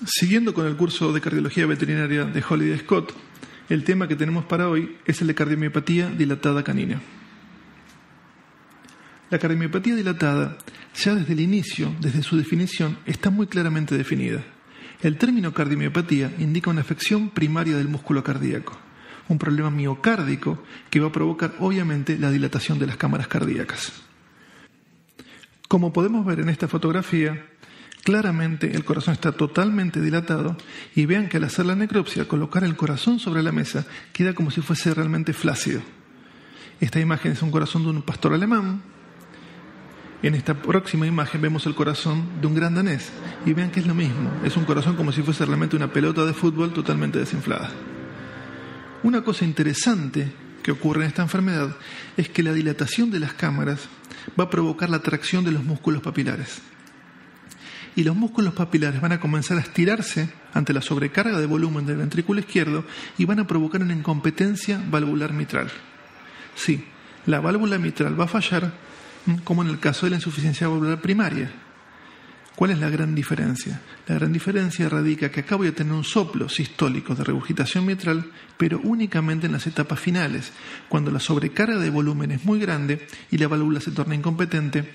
Siguiendo con el curso de cardiología veterinaria de Holliday Scott, el tema que tenemos para hoy es el de cardiomiopatía dilatada canina. La cardiomiopatía dilatada, ya desde el inicio, desde su definición, está muy claramente definida. El término cardiomiopatía indica una afección primaria del músculo cardíaco, un problema miocárdico que va a provocar obviamente la dilatación de las cámaras cardíacas. Como podemos ver en esta fotografía, claramente el corazón está totalmente dilatado y vean que al hacer la necropsia, colocar el corazón sobre la mesa queda como si fuese realmente flácido. Esta imagen es un corazón de un pastor alemán. En esta próxima imagen vemos el corazón de un gran danés y vean que es lo mismo, es un corazón como si fuese realmente una pelota de fútbol totalmente desinflada. Una cosa interesante que ocurre en esta enfermedad es que la dilatación de las cámaras va a provocar la tracción de los músculos papilares. Y los músculos papilares van a comenzar a estirarse ante la sobrecarga de volumen del ventrículo izquierdo y van a provocar una incompetencia valvular mitral. Sí, la válvula mitral va a fallar, como en el caso de la insuficiencia valvular primaria. ¿Cuál es la gran diferencia? La gran diferencia radica que acá voy a tener un soplo sistólico de regurgitación mitral, pero únicamente en las etapas finales, cuando la sobrecarga de volumen es muy grande y la válvula se torna incompetente,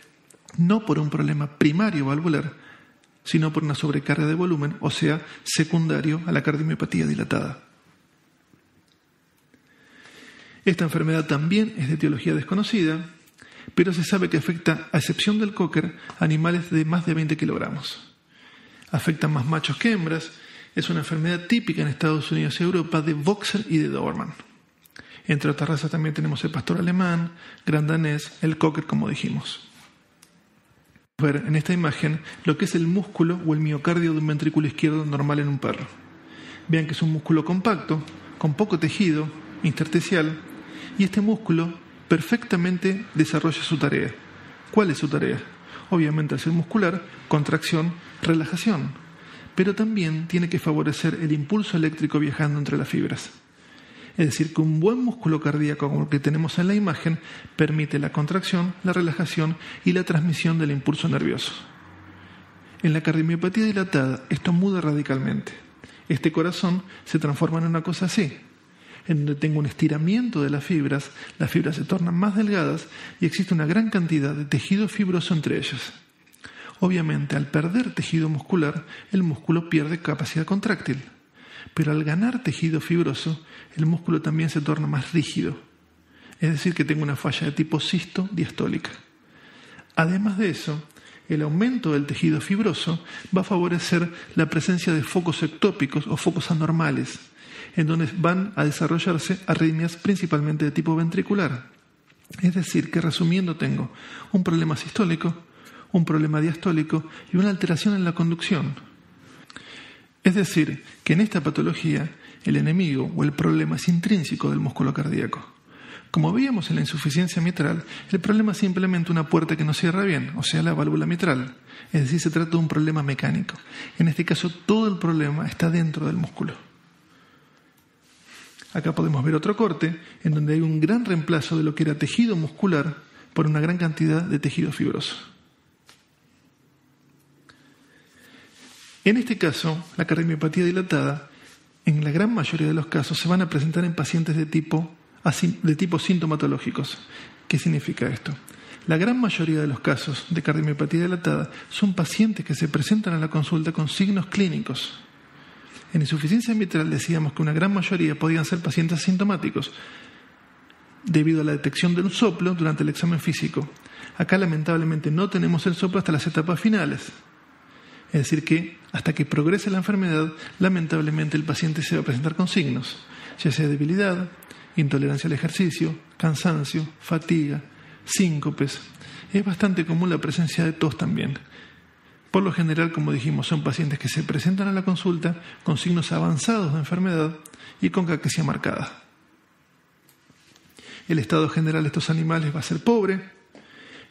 no por un problema primario valvular, sino por una sobrecarga de volumen, o sea, secundario a la cardiomiopatía dilatada. Esta enfermedad también es de etiología desconocida, pero se sabe que afecta, a excepción del cocker, animales de más de 20 kilogramos. Afecta más machos que hembras. Es una enfermedad típica en Estados Unidos y Europa de Boxer y de Doberman. Entre otras razas también tenemos el pastor alemán, gran danés, el cocker, como dijimos. Ver en esta imagen lo que es el músculo o el miocardio de un ventrículo izquierdo normal en un perro. Vean que es un músculo compacto, con poco tejido, intersticial, y este músculo perfectamente desarrolla su tarea. ¿Cuál es su tarea? Obviamente, al ser muscular, contracción, relajación, pero también tiene que favorecer el impulso eléctrico viajando entre las fibras. Es decir, que un buen músculo cardíaco como el que tenemos en la imagen permite la contracción, la relajación y la transmisión del impulso nervioso. En la cardiomiopatía dilatada esto muda radicalmente. Este corazón se transforma en una cosa así, en donde tengo un estiramiento de las fibras se tornan más delgadas y existe una gran cantidad de tejido fibroso entre ellas. Obviamente, al perder tejido muscular, el músculo pierde capacidad contráctil, pero al ganar tejido fibroso, el músculo también se torna más rígido, es decir, que tengo una falla de tipo cisto-diastólica. Además de eso, el aumento del tejido fibroso va a favorecer la presencia de focos ectópicos o focos anormales, en donde van a desarrollarse arritmias principalmente de tipo ventricular. Es decir, que resumiendo tengo un problema sistólico, un problema diastólico y una alteración en la conducción. Es decir, que en esta patología el enemigo o el problema es intrínseco del músculo cardíaco. Como veíamos en la insuficiencia mitral, el problema es simplemente una puerta que no cierra bien, o sea, la válvula mitral. Es decir, se trata de un problema mecánico. En este caso, todo el problema está dentro del músculo. Acá podemos ver otro corte en donde hay un gran reemplazo de lo que era tejido muscular por una gran cantidad de tejido fibroso. En este caso, la cardiomiopatía dilatada, en la gran mayoría de los casos, se van a presentar en pacientes de tipo sintomatológicos. ¿Qué significa esto? La gran mayoría de los casos de cardiomiopatía dilatada son pacientes que se presentan a la consulta con signos clínicos. En insuficiencia mitral decíamos que una gran mayoría podían ser pacientes asintomáticos debido a la detección de un soplo durante el examen físico. Acá lamentablemente no tenemos el soplo hasta las etapas finales. Es decir que hasta que progrese la enfermedad, lamentablemente el paciente se va a presentar con signos, ya sea debilidad, intolerancia al ejercicio, cansancio, fatiga, síncopes. Es bastante común la presencia de tos también. Por lo general, como dijimos, son pacientes que se presentan a la consulta con signos avanzados de enfermedad y con caquesia marcada. El estado general de estos animales va a ser pobre,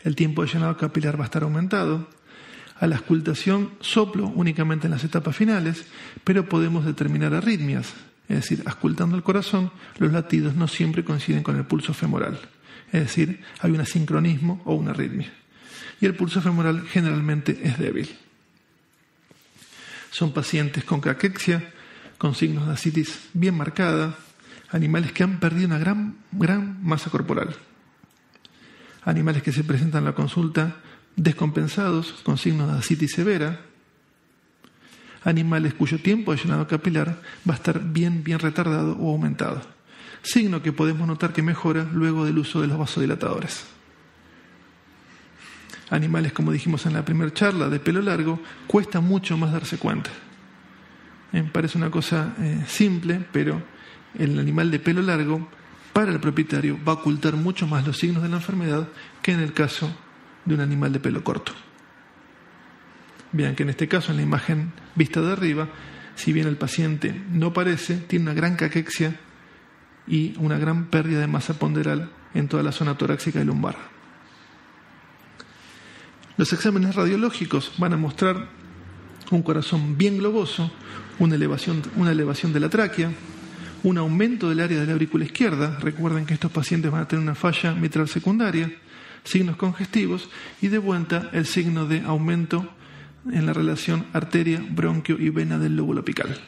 el tiempo de llenado capilar va a estar aumentado, a la auscultación soplo únicamente en las etapas finales, pero podemos determinar arritmias, es decir, auscultando el corazón, los latidos no siempre coinciden con el pulso femoral, es decir, hay un asincronismo o una arritmia. Y el pulso femoral generalmente es débil. Son pacientes con caquexia, con signos de ascitis bien marcada, animales que han perdido una gran masa corporal. Animales que se presentan en la consulta descompensados, con signos de ascitis severa. Animales cuyo tiempo de llenado capilar va a estar bien retardado o aumentado. Signo que podemos notar que mejora luego del uso de los vasodilatadores. Animales, como dijimos en la primera charla, de pelo largo, cuesta mucho más darse cuenta. Parece una cosa simple, pero el animal de pelo largo, para el propietario, va a ocultar mucho más los signos de la enfermedad que en el caso de un animal de pelo corto. Vean que en este caso, en la imagen vista de arriba, si bien el paciente no parece, tiene una gran caquexia y una gran pérdida de masa ponderal en toda la zona torácica y lumbar. Los exámenes radiológicos van a mostrar un corazón bien globoso, una elevación de la tráquea, un aumento del área de la aurícula izquierda. Recuerden que estos pacientes van a tener una falla mitral secundaria, signos congestivos y de vuelta el signo de aumento en la relación arteria, bronquio y vena del lóbulo apical.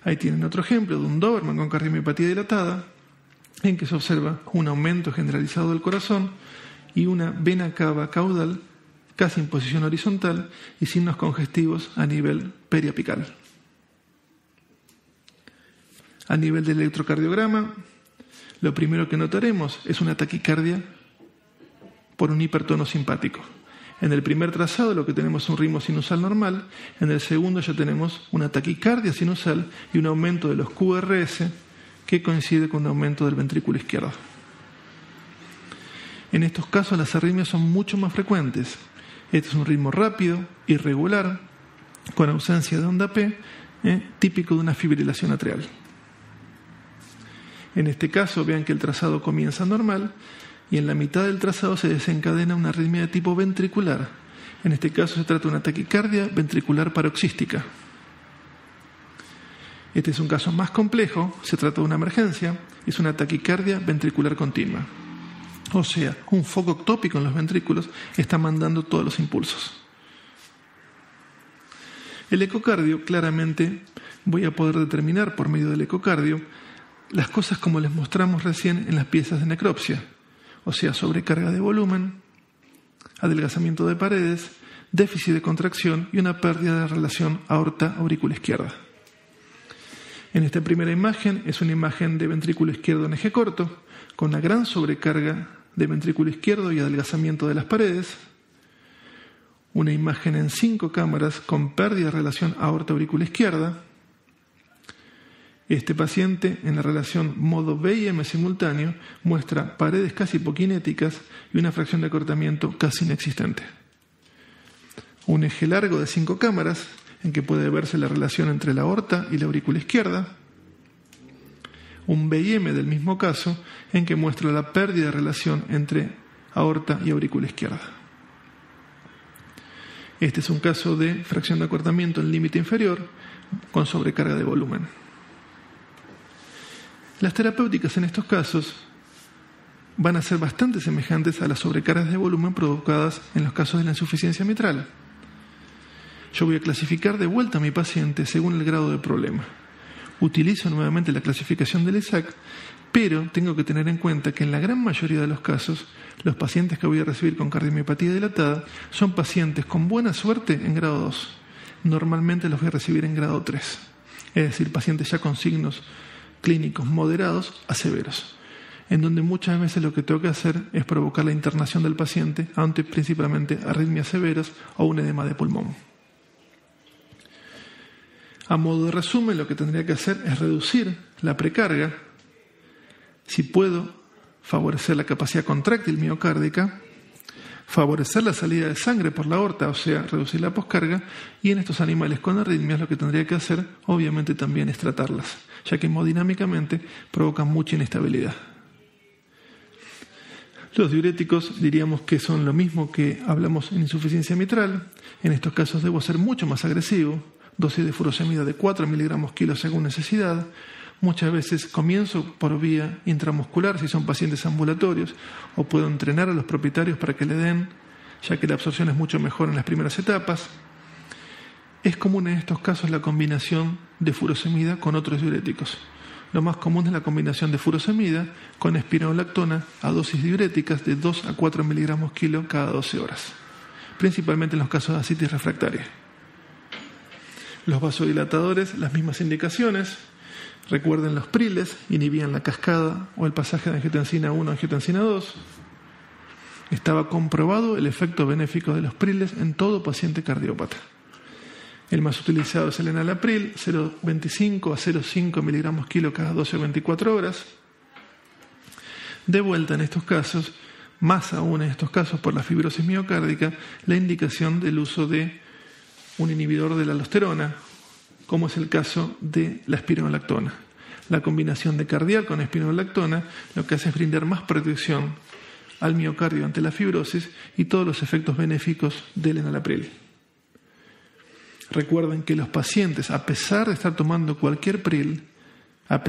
Ahí tienen otro ejemplo de un Doberman con cardiomiopatía dilatada, en que se observa un aumento generalizado del corazón y una vena cava caudal casi en posición horizontal y signos congestivos a nivel periapical. A nivel del electrocardiograma, lo primero que notaremos es una taquicardia por un hipertono simpático. En el primer trazado lo que tenemos es un ritmo sinusal normal, en el segundo ya tenemos una taquicardia sinusal y un aumento de los QRS que coincide con un aumento del ventrículo izquierdo. En estos casos las arritmias son mucho más frecuentes. Este es un ritmo rápido, irregular, con ausencia de onda P, típico de una fibrilación atrial. En este caso, vean que el trazado comienza normal y en la mitad del trazado se desencadena una arritmia de tipo ventricular. En este caso se trata de una taquicardia ventricular paroxística. Este es un caso más complejo, se trata de una emergencia, es una taquicardia ventricular continua. O sea, un foco ectópico en los ventrículos está mandando todos los impulsos. El ecocardio, claramente, voy a poder determinar por medio del ecocardio las cosas como les mostramos recién en las piezas de necropsia. O sea, sobrecarga de volumen, adelgazamiento de paredes, déficit de contracción y una pérdida de relación aorta-aurícula izquierda. En esta primera imagen es una imagen de ventrículo izquierdo en eje corto, con una gran sobrecarga de ventrículo izquierdo y adelgazamiento de las paredes. Una imagen en 5 cámaras con pérdida de relación aorta-aurícula izquierda. Este paciente, en la relación modo B y M simultáneo, muestra paredes casi hipokinéticas y una fracción de acortamiento casi inexistente. Un eje largo de 5 cámaras, en que puede verse la relación entre la aorta y la aurícula izquierda. Un B y M del mismo caso, en que muestra la pérdida de relación entre aorta y aurícula izquierda. Este es un caso de fracción de acortamiento en límite inferior con sobrecarga de volumen. Las terapéuticas en estos casos van a ser bastante semejantes a las sobrecargas de volumen provocadas en los casos de la insuficiencia mitral. Yo voy a clasificar de vuelta a mi paciente según el grado de problema. Utilizo nuevamente la clasificación del ISAC, pero tengo que tener en cuenta que en la gran mayoría de los casos, los pacientes que voy a recibir con cardiomiopatía dilatada son pacientes con buena suerte en grado 2. Normalmente los voy a recibir en grado 3, es decir, pacientes ya con signos clínicos moderados a severos, en donde muchas veces lo que tengo que hacer es provocar la internación del paciente ante principalmente arritmias severas o un edema de pulmón. A modo de resumen, lo que tendría que hacer es reducir la precarga, si puedo, favorecer la capacidad contráctil miocárdica, favorecer la salida de sangre por la aorta, o sea, reducir la poscarga, y en estos animales con arritmias lo que tendría que hacer, obviamente, también es tratarlas, ya que hemodinámicamente provocan mucha inestabilidad. Los diuréticos diríamos que son lo mismo que hablamos en insuficiencia mitral. En estos casos debo ser mucho más agresivo, dosis de furosemida de 4 mg/kg según necesidad. Muchas veces comienzo por vía intramuscular si son pacientes ambulatorios, o puedo entrenar a los propietarios para que le den, ya que la absorción es mucho mejor en las primeras etapas. Es común en estos casos la combinación de furosemida con otros diuréticos. Lo más común es la combinación de furosemida con espironolactona a dosis diuréticas de 2 a 4 miligramos kilo cada 12 horas, principalmente en los casos de ascitis refractaria. Los vasodilatadores, las mismas indicaciones. Recuerden, los priles inhibían la cascada o el pasaje de angiotensina 1 a angiotensina 2. Estaba comprobado el efecto benéfico de los priles en todo paciente cardiópata. El más utilizado es el enalapril, 0,25 a 0,5 miligramos kilo cada 12 o 24 horas. De vuelta en estos casos, más aún en estos casos por la fibrosis miocárdica, la indicación del uso de un inhibidor de la aldosterona, como es el caso de la espironolactona. La combinación de cardial con espironolactona lo que hace es brindar más protección al miocardio ante la fibrosis y todos los efectos benéficos del enalapril. Recuerden que los pacientes, a pesar de estar tomando cualquier pril, van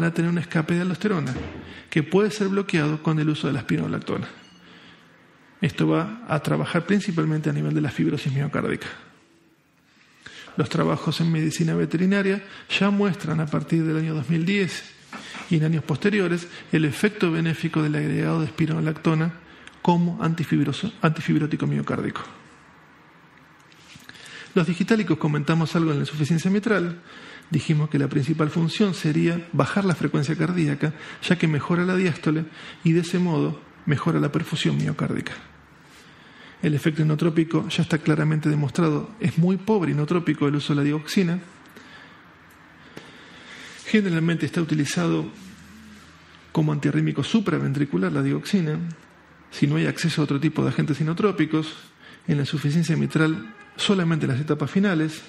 a tener un escape de aldosterona que puede ser bloqueado con el uso de la espironolactona. Esto va a trabajar principalmente a nivel de la fibrosis miocárdica. Los trabajos en medicina veterinaria ya muestran a partir del año 2010 y en años posteriores el efecto benéfico del agregado de espironolactona como antifibrótico miocárdico. Los digitálicos comentamos algo en la insuficiencia mitral. Dijimos que la principal función sería bajar la frecuencia cardíaca, ya que mejora la diástole y de ese modo mejora la perfusión miocárdica. El efecto inotrópico ya está claramente demostrado. Es muy pobre inotrópico el uso de la digoxina. Generalmente está utilizado como antiarrítmico supraventricular la digoxina. Si no hay acceso a otro tipo de agentes inotrópicos, en la insuficiencia mitral solamente en las etapas finales.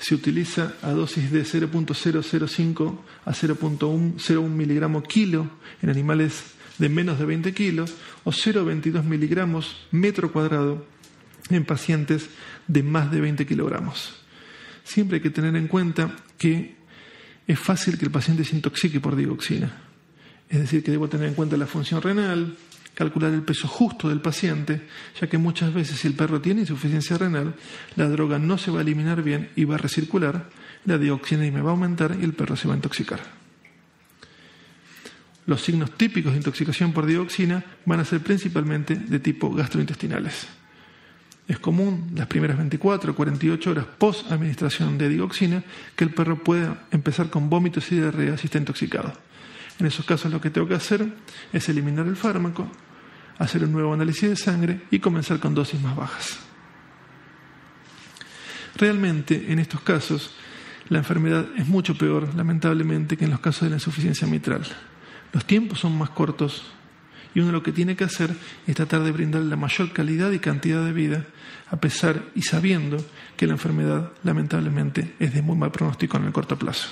Se utiliza a dosis de 0.005 a 0.01 miligramos kilo en animales de menos de 20 kilos o 0.22 miligramos metro cuadrado en pacientes de más de 20 kilogramos. Siempre hay que tener en cuenta que es fácil que el paciente se intoxique por digoxina. Es decir, que debo tener en cuenta la función renal, calcular el peso justo del paciente, ya que muchas veces si el perro tiene insuficiencia renal, la droga no se va a eliminar bien y va a recircular, la dioxina me va a aumentar y el perro se va a intoxicar. Los signos típicos de intoxicación por dioxina van a ser principalmente de tipo gastrointestinales. Es común las primeras 24 o 48 horas post administración de dioxina que el perro pueda empezar con vómitos y diarrea si está intoxicado. En esos casos lo que tengo que hacer es eliminar el fármaco, hacer un nuevo análisis de sangre y comenzar con dosis más bajas. Realmente, en estos casos, la enfermedad es mucho peor, lamentablemente, que en los casos de la insuficiencia mitral. Los tiempos son más cortos y uno lo que tiene que hacer es tratar de brindarle la mayor calidad y cantidad de vida, a pesar y sabiendo que la enfermedad, lamentablemente, es de muy mal pronóstico en el corto plazo.